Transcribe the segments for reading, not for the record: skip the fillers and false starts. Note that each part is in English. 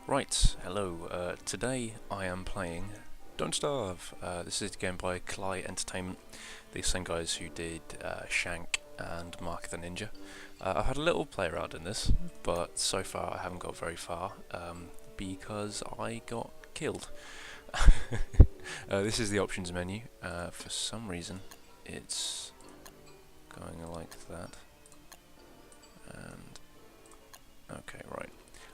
Right, hello. Today I am playing Don't Starve. This is a game by Klei Entertainment, the same guys who did Shank and Mark the Ninja. I've had a little play around in this, but so far I haven't got very far because I got killed. This is the options menu. For some reason, it's going like that. And okay, right.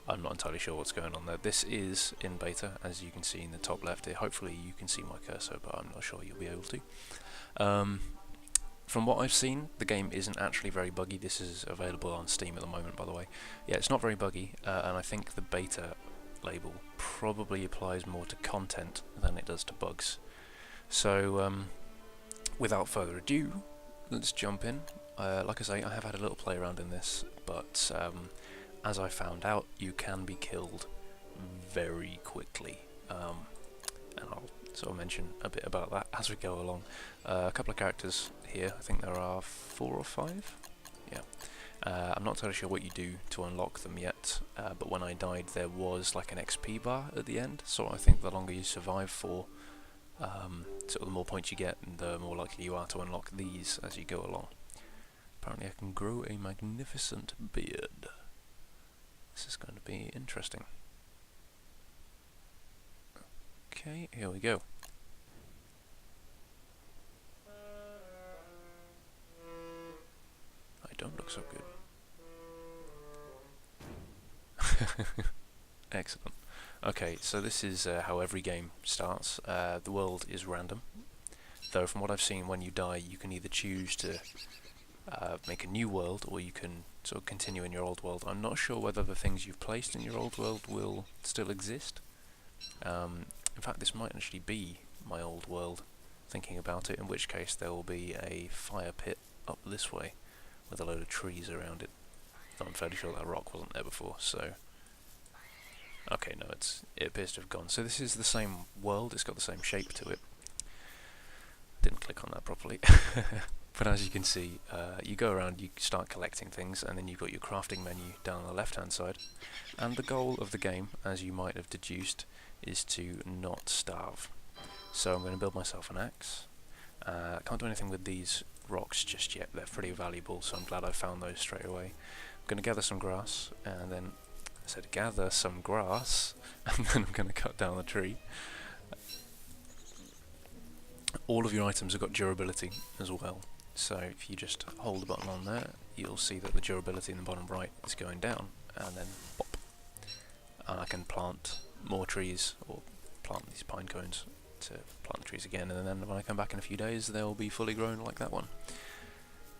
I'm not entirely sure what's going on there. This is in beta, as you can see in the top left here. Hopefully you can see my cursor, but I'm not sure you'll be able to. From what I've seen, the game isn't actually very buggy. This is available on Steam at the moment, by the way. Yeah, it's not very buggy, and I think the beta label probably applies more to content than it does to bugs. So, without further ado, let's jump in. Like I say, I have had a little play around in this, but as I found out, you can be killed very quickly, and I'll sort of mention a bit about that as we go along. A couple of characters here, I think there are 4 or 5, yeah. I'm not entirely sure what you do to unlock them yet, but when I died there was like an XP bar at the end, so I think the longer you survive for, sort of the more points you get, and the more likely you are to unlock these as you go along. Apparently I can grow a magnificent beard. This is going to be interesting. Okay, here we go. I don't look so good. Excellent. Okay, so this is how every game starts. The world is random, though from what I've seen, when you die you can either choose to make a new world, or you can sort of continue in your old world. I'm not sure whether the things you've placed in your old world will still exist. In fact, this might actually be my old world, thinking about it, in which case there will be a fire pit up this way with a load of trees around it. Though I'm fairly sure that rock wasn't there before, so... Okay, no, it appears to have gone. So this is the same world, it's got the same shape to it. Didn't click on that properly. But as you can see, you go around, you start collecting things, and then you've got your crafting menu down on the left hand side. And the goal of the game, as you might have deduced, is to not starve. So I'm going to build myself an axe. Can't do anything with these rocks just yet, they're pretty valuable, so I'm glad I found those straight away. I'm going to gather some grass, and then I said gather some grass, and then I'm going to cut down the tree. All of your items have got durability as well. So if you just hold the button on there, you'll see that the durability in the bottom right is going down, and then pop. And I can plant more trees, or plant these pine cones to plant the trees again, and then when I come back in a few days they'll be fully grown like that one.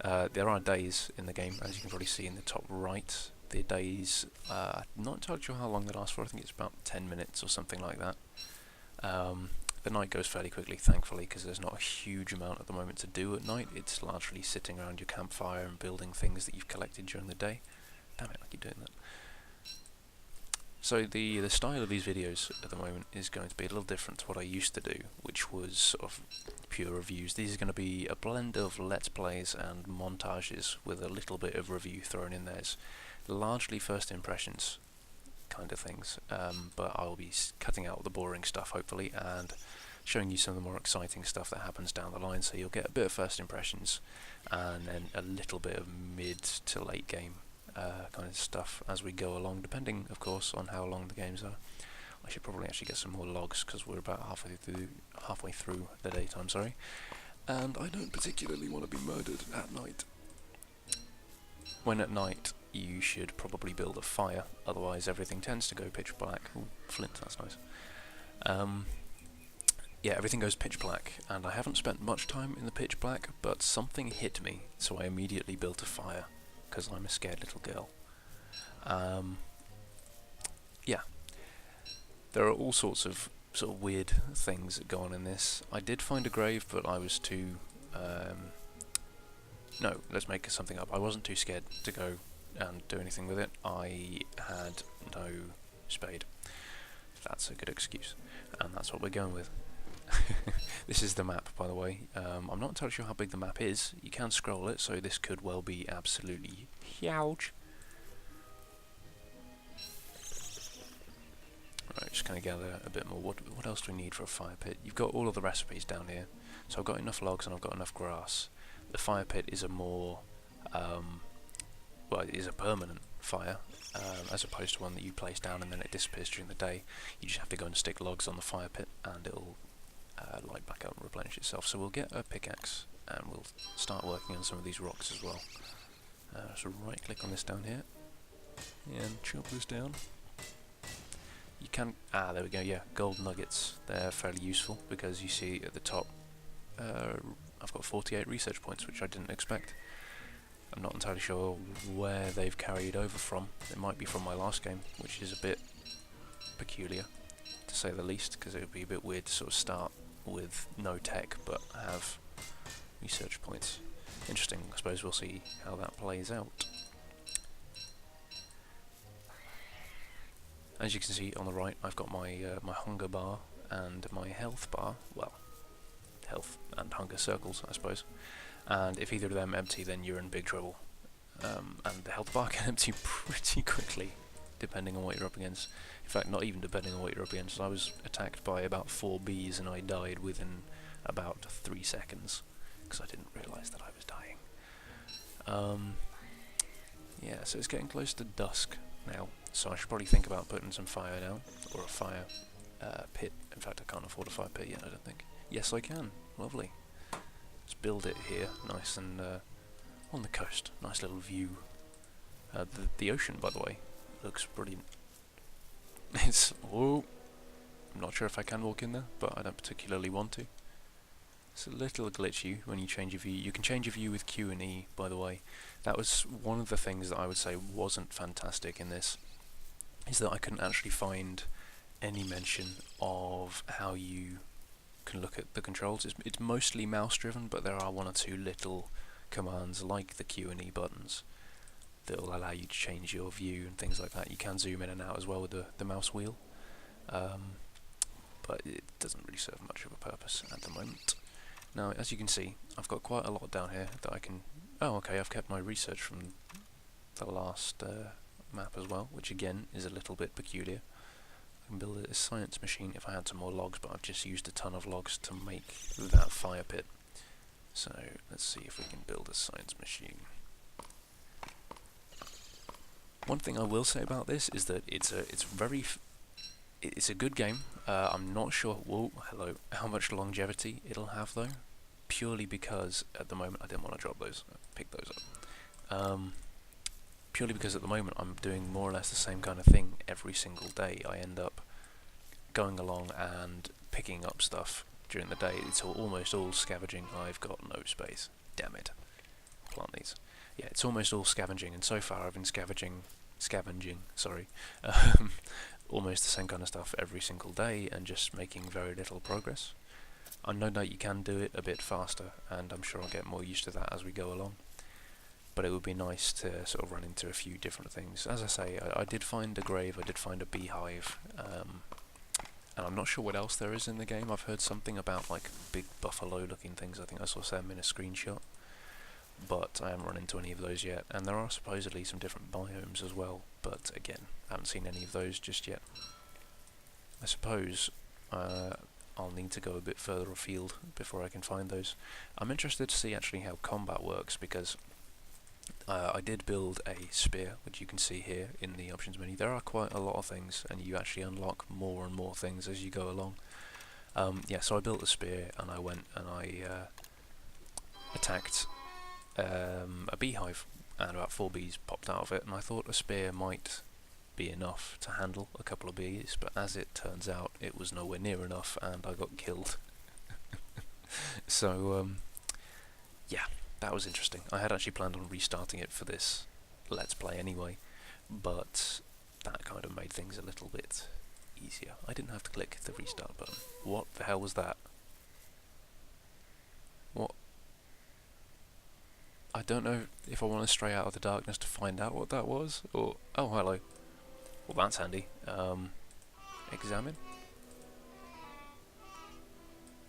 There are days in the game, as you can probably see in the top right. The days, I'm not entirely sure how long they last for, I think it's about 10 minutes or something like that. The night goes fairly quickly, thankfully, because there's not a huge amount at the moment to do at night. It's largely sitting around your campfire and building things that you've collected during the day. Damn it, I keep doing that. So the style of these videos at the moment is going to be a little different to what I used to do, which was sort of pure reviews. These are going to be a blend of Let's Plays and montages with a little bit of review thrown in there. It's largely first impressions kind of things, but I'll be cutting out the boring stuff hopefully and showing you some of the more exciting stuff that happens down the line, so you'll get a bit of first impressions and then a little bit of mid to late game kind of stuff as we go along, depending of course on how long the games are. I should probably actually get some more logs because we're about halfway through the daytime, sorry, and I don't particularly want to be murdered at night. When at night you should probably build a fire, otherwise everything tends to go pitch black. Ooh, flint, that's nice. Yeah, everything goes pitch black, and I haven't spent much time in the pitch black, but something hit me, so I immediately built a fire, because I'm a scared little girl. Yeah, there are all sorts of sort of weird things that go on in this. I did find a grave, but I was too... no, let's make something up. I wasn't too scared to go and do anything with it. I had no spade. That's a good excuse, and that's what we're going with. This is the map, by the way. I'm not entirely sure how big the map is. You can scroll it, so this could well be absolutely huge. to gather a bit more. What else do we need for a fire pit? You've got all of the recipes down here. So I've got enough logs and I've got enough grass. The fire pit is a more, well, it is a permanent fire, as opposed to one that you place down and then it disappears during the day. You just have to go and stick logs on the fire pit and it'll light back up and replenish itself. So we'll get a pickaxe and we'll start working on some of these rocks as well. So right click on this down here and chop this down. You can, there we go, yeah, gold nuggets. They're fairly useful because you see at the top I've got 48 research points, which I didn't expect. I'm not entirely sure where they've carried over from. It might be from my last game, which is a bit peculiar, to say the least, because it would be a bit weird to sort of start with no tech but have research points. Interesting. I suppose we'll see how that plays out. As you can see on the right, I've got my my hunger bar and my health bar. Well, health and hunger circles, I suppose. And if either of them empty, then you're in big trouble. And the health bar can empty pretty quickly, depending on what you're up against. In fact, not even depending on what you're up against. I was attacked by about 4 bees and I died within about 3 seconds, because I didn't realise that I was dying. Yeah, so it's getting close to dusk now, so I should probably think about putting some fire down, or a fire pit. In fact, I can't afford a fire pit yet, I don't think. Yes, I can. Lovely. Let's build it here, nice and on the coast. Nice little view. The ocean, by the way, looks brilliant. It's... oh, I'm not sure if I can walk in there, but I don't particularly want to. It's a little glitchy when you change your view. You can change your view with Q and E, by the way. That was one of the things that I would say wasn't fantastic in this, is that I couldn't actually find any mention of how you can look at the controls. It's mostly mouse driven, but there are 1 or 2 little commands like the Q and E buttons that will allow you to change your view and things like that. You can zoom in and out as well with the mouse wheel, but it doesn't really serve much of a purpose at the moment. Now, as you can see, I've got quite a lot down here that I can... oh, okay, I've kept my research from the last map as well, which again is a little bit peculiar. I can build a science machine if I had some more logs, but I've just used a ton of logs to make that fire pit. So, let's see if we can build a science machine. One thing I will say about this is that it's a good game. I'm not sure, whoa, hello, how much longevity it'll have though, purely because at the moment, I didn't want to drop those, pick those up. Purely because at the moment I'm doing more or less the same kind of thing every single day. I end up going along and picking up stuff during the day. It's almost all scavenging. I've got no space. Damn it. Plant these. Yeah, it's almost all scavenging, and so far I've been scavenging, sorry, almost the same kind of stuff every single day and just making very little progress. I know that you can do it a bit faster, and I'm sure I'll get more used to that as we go along. But it would be nice to sort of run into a few different things. As I say, I did find a grave, I did find a beehive, and I'm not sure what else there is in the game. I've heard something about like big buffalo looking things. I think I saw them in a screenshot, but I haven't run into any of those yet. And there are supposedly some different biomes as well, but again, I haven't seen any of those just yet. I suppose I'll need to go a bit further afield before I can find those. I'm interested to see actually how combat works, because I did build a spear, which you can see here in the options menu. There are quite a lot of things, and you actually unlock more and more things as you go along. Yeah, so I built a spear, and I went and I attacked a beehive, and about 4 bees popped out of it, and I thought a spear might be enough to handle a couple of bees, but as it turns out, it was nowhere near enough, and I got killed. So, yeah. That was interesting. I had actually planned on restarting it for this Let's Play anyway, but that kind of made things a little bit easier. I didn't have to click the restart button. What the hell was that? What? I don't know if I want to stray out of the darkness to find out what that was, or... oh, hello. Well, that's handy. Examine?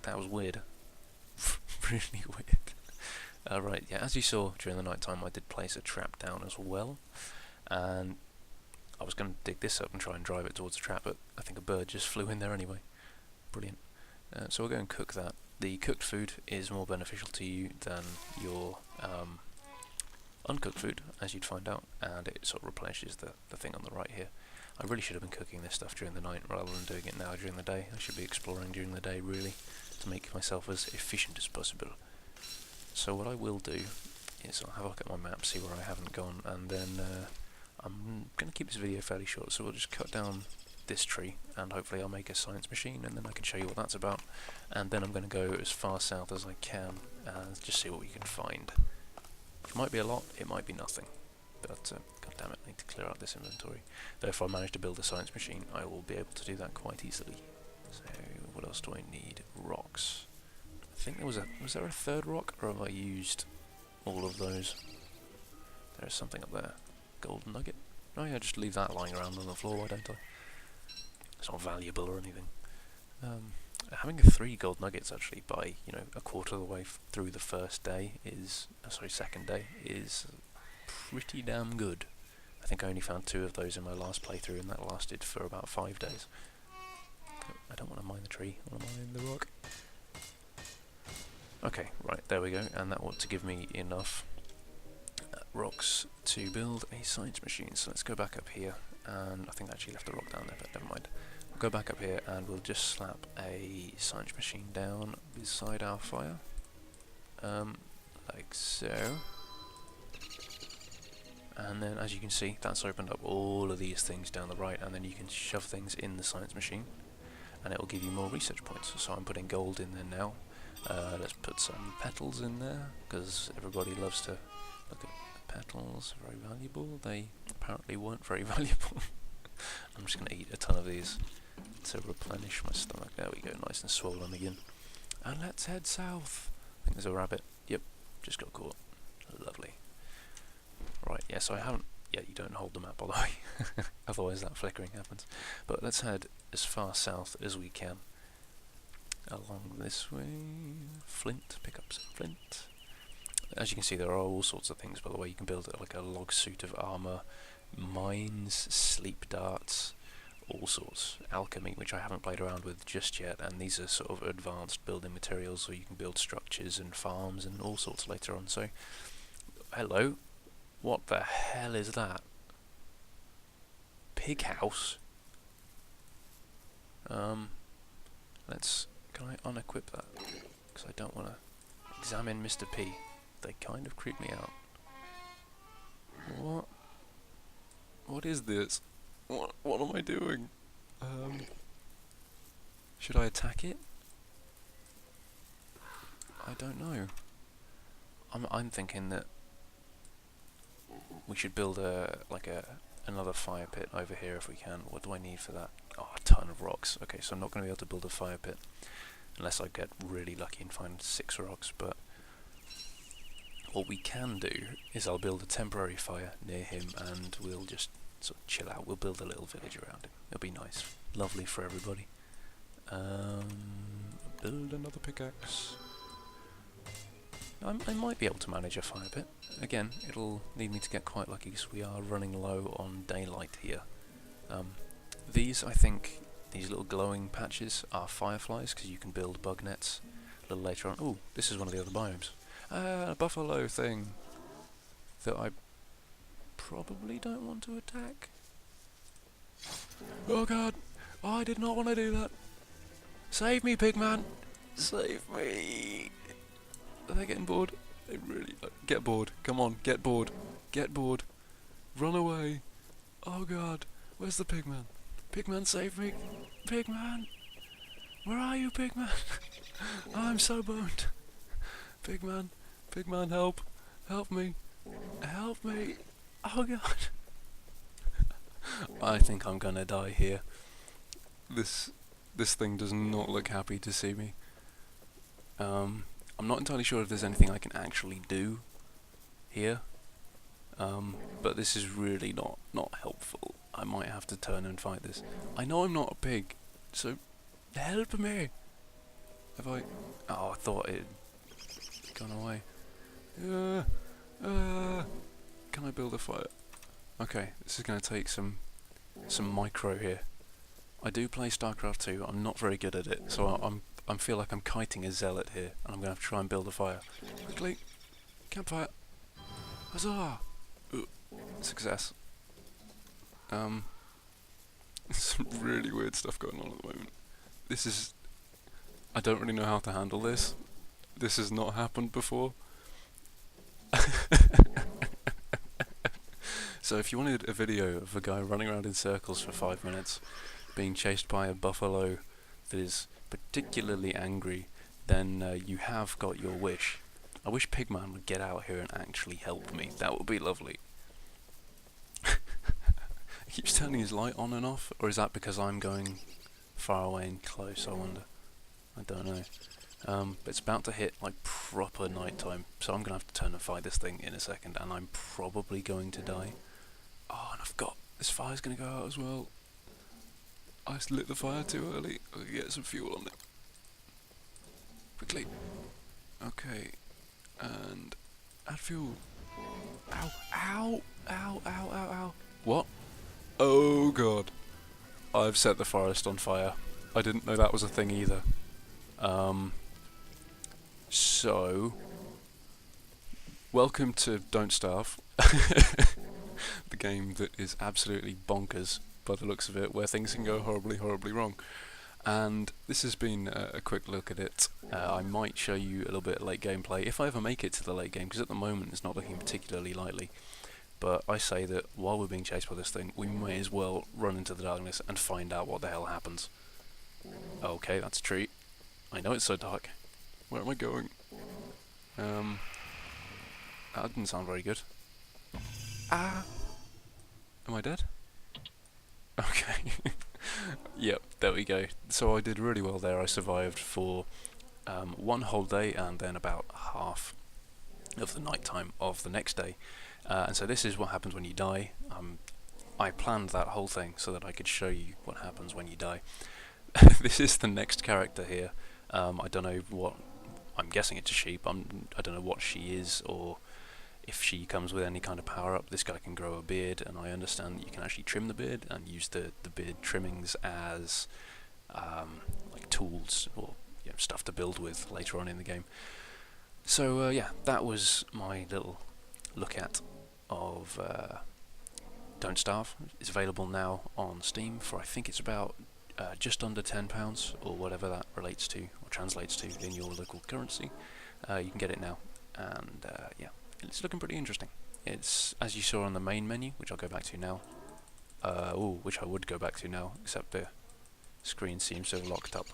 That was weird. Really weird. Right, yeah, as you saw during the night time, I did place a trap down as well, and I was going to dig this up and try and drive it towards the trap, but I think a bird just flew in there anyway. Brilliant. So we'll go and cook that. The cooked food is more beneficial to you than your uncooked food, as you'd find out, and it sort of replenishes the thing on the right here. I really should have been cooking this stuff during the night rather than doing it now during the day. I should be exploring during the day, really, to make myself as efficient as possible. So what I will do is I'll have a look at my map, see where I haven't gone, and then I'm going to keep this video fairly short, so we'll just cut down this tree, and hopefully I'll make a science machine, and then I can show you what that's about. And then I'm going to go as far south as I can, and just see what we can find. It might be a lot, it might be nothing, but god damn it, I need to clear out this inventory. Though if I manage to build a science machine, I will be able to do that quite easily. So what else do I need? Rocks. I think there was there a third rock, or have I used all of those? There's something up there. Gold nugget? Oh yeah, just leave that lying around on the floor, why don't I? It's not valuable or anything. Having 3 gold nuggets actually by, you know, a quarter of the way through the first day is, second day, is pretty damn good. I think I only found 2 of those in my last playthrough, and that lasted for about 5 days. I don't want to mine the tree, I want to mine the rock. Okay, right, there we go, and that ought to give me enough rocks to build a science machine. So let's go back up here, and I think I actually left the rock down there, but never mind. We'll go back up here and we'll just slap a science machine down beside our fire, like so. And then, as you can see, that's opened up all of these things down the right, and then you can shove things in the science machine, and it will give you more research points. So I'm putting gold in there now. Let's put some petals in there, because everybody loves to look at petals. Very valuable. They apparently weren't very valuable. I'm just going to eat a ton of these to replenish my stomach. There we go, nice and swollen again. And let's head south. I think there's a rabbit. Yep, just got caught. Lovely. Right, yeah, so I haven't... Yeah, you don't hold the map, by the way. Otherwise that flickering happens. But let's head as far south as we can. Along this way. Flint, pick up some flint. As you can see, there are all sorts of things, by the way. You can build like a log suit of armour, mines, sleep darts, all sorts. Alchemy, which I haven't played around with just yet, and these are sort of advanced building materials, so you can build structures and farms and all sorts later on. So, hello. What the hell is that? Pig house? Can I unequip that? Because I don't want to examine Mr. P. They kind of creep me out. What? What is this? What am I doing? Should I attack it? I don't know. I'm thinking that we should build another fire pit over here if we can. What do I need for that? Oh, a ton of rocks. Okay, so I'm not going to be able to build a fire pit unless I get really lucky and find 6 rocks, but what we can do is I'll build a temporary fire near him and we'll just sort of chill out. We'll build a little village around him. It'll be nice. Lovely for everybody. Build another pickaxe. I might be able to manage a fire pit. Again, it'll need me to get quite lucky because we are running low on daylight here. These, I think, these little glowing patches are fireflies because you can build bug nets a little later on. Oh, this is one of the other biomes. A buffalo thing that I probably don't want to attack. Oh god! Oh, I did not want to do that! Save me, pigman! Save me! Are they getting bored? They really... get bored. Come on, get bored. Get bored. Run away. Oh god. Where's the pigman? Pigman, save me. Pigman! Where are you, pigman? I'm so boned. Pigman. Pigman, help. Help me. Help me. Oh god. I think I'm gonna die here. This thing does not look happy to see me. I'm not entirely sure if there's anything I can actually do here. But this is really not helpful. I might have to turn and fight this. I know I'm not a pig, so help me. Have I... Oh, I thought it had gone away. Can I build a fire? Okay, this is going to take some some micro here. I do play StarCraft 2. I'm not very good at it, so I feel like I'm kiting a zealot here, and I'm gonna have to try and build a fire. Quickly, campfire. Huzzah! Ooh, success. Some really weird stuff going on at the moment. This is... I don't really know how to handle this. This has not happened before. So if you wanted a video of a guy running around in circles for 5 minutes, being chased by a buffalo that is particularly angry, then you have got your wish. I wish Pigman would get out here and actually help me. That would be lovely. He keeps turning his light on and off, or is that because I'm going far away and close, I wonder? I don't know. But it's about to hit like proper nighttime, so I'm going to have to turn and fight this thing in a second, and I'm probably going to die. Oh, and I've got... this fire's going to go out as well. I lit the fire too early. I'll get some fuel on it. Quickly. Okay. And... add fuel. Ow, ow, ow, ow, ow, ow. What? Oh god. I've set the forest on fire. I didn't know that was a thing either. So... welcome to Don't Starve. The game that is absolutely bonkers by the looks of it, where things can go horribly, horribly wrong. And this has been a quick look at it. I might show you a little bit of late gameplay, if I ever make it to the late game, because at the moment it's not looking particularly likely. But I say that while we're being chased by this thing, we may as well run into the darkness and find out what the hell happens. Okay, that's a treat. I know it's so dark. Where am I going? That didn't sound very good. Ah! Am I dead? Okay. Yep, there we go. So I did really well there. I survived for 1 whole day and then about half of the night time of the next day. And so this is what happens when you die. I planned that whole thing so that I could show you what happens when you die. This is the next character here. I don't know what... I'm guessing it's a sheep. I don't know what she is, or if she comes with any kind of power-up. This guy can grow a beard, and I understand that you can actually trim the beard and use the beard trimmings as like tools or stuff to build with later on in the game. So yeah, that was my little look at of Don't Starve. It's available now on Steam for, I think it's about just under £10, or whatever that relates to or translates to in your local currency. You can get it now, and yeah, it's looking pretty interesting. It's, as you saw on the main menu, which I'll go back to now. Which I would go back to now, except the screen seems to have locked up.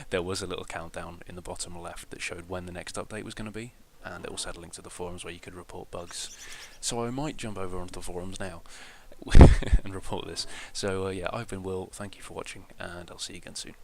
There was a little countdown in the bottom left that showed when the next update was going to be, and it also had a link to the forums where you could report bugs. So I might jump over onto the forums now and report this. So yeah, I've been Will, thank you for watching, and I'll see you again soon.